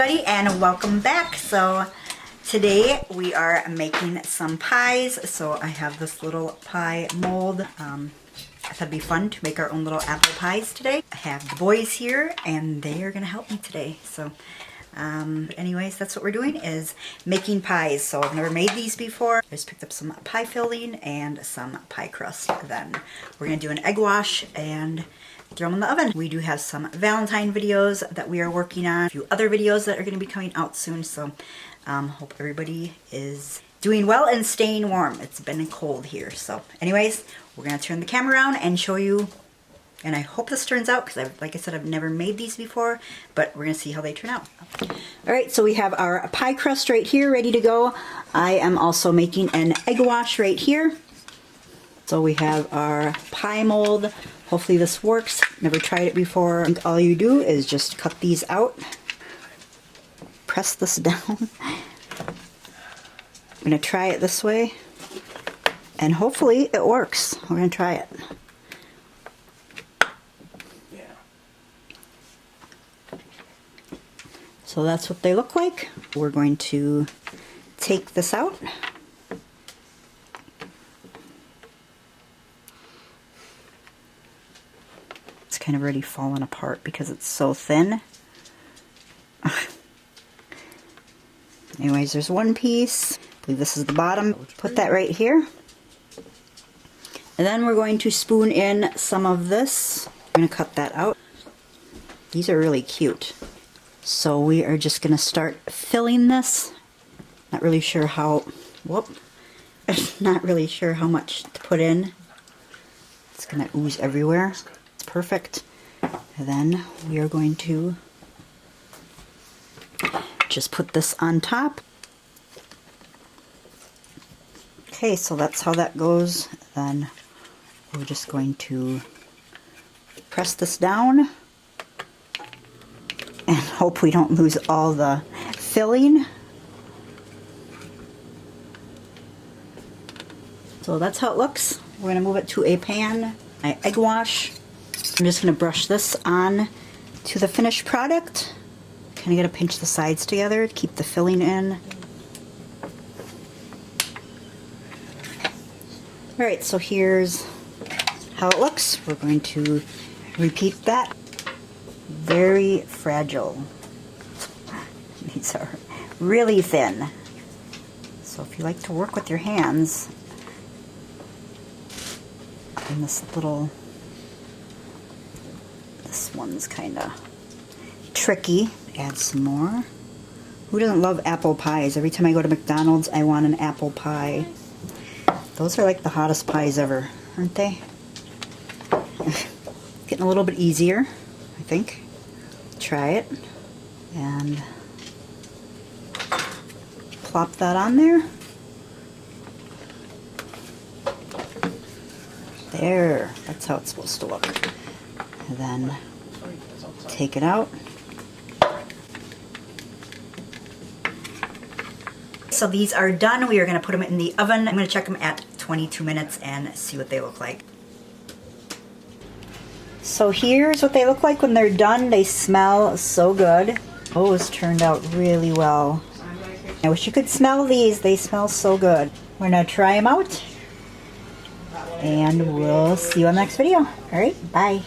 everybody, and welcome back. So today we are making some pies. So I have this little pie mold. I thought it'd be fun to make our own little apple pies today. I have the boys here and they are gonna help me today. So anyways, that's what we're doing, is making pies. So I've never made these before. I just picked up some pie filling and some pie crust. Then we're gonna do an egg wash and throw them in the oven. We do have some Valentine videos that we are working on, a few other videos that are going to be coming out soon. So hope everybody is doing well and staying warm. It's been cold here. So anyways, we're going to turn the camera around and show you, and I hope this turns out, because like I said, I've never made these before, but we're going to see how they turn out. All right, so we have our pie crust right here ready to go. I am also making an egg wash right here. So we have our pie mold. Hopefully this works. Never tried it before. I think all you do is just cut these out. Press this down. I'm going to try it this way. And hopefully it works. We're going to try it. So that's what they look like. We're going to take this out. Kind of already fallen apart because it's so thin. Anyways, there's one piece. I believe this is the bottom. Put that right here. And then we're going to spoon in some of this. I'm going to cut that out. These are really cute. So we are just going to start filling this. Not really sure how, not really sure how much to put in. It's going to ooze everywhere. Perfect. And then we are going to just put this on top. Okay, so that's how that goes. Then we're just going to press this down and hope we don't lose all the filling. So that's how it looks. We're going to move it to a pan. My egg wash. I'm just going to brush this on to the finished product. Kind of got to pinch the sides together to keep the filling in. Alright, so here's how it looks. We're going to repeat that. Very fragile. These are really thin. So if you like to work with your hands in this little... This one's kind of tricky. Add some more. Who doesn't love apple pies? Every time I go to McDonald's, I want an apple pie. Those are like the hottest pies ever, aren't they? Getting a little bit easier, I think. Try it. And plop that on there. There. That's how it's supposed to look. And then take it out. So these are done. We are going to put them in the oven. I'm going to check them at 22 minutes and see what they look like. So here's what they look like when they're done. They smell so good. Those turned out really well. I wish you could smell these. They smell so good. We're going to try them out. And we'll see you on the next video. Alright, bye.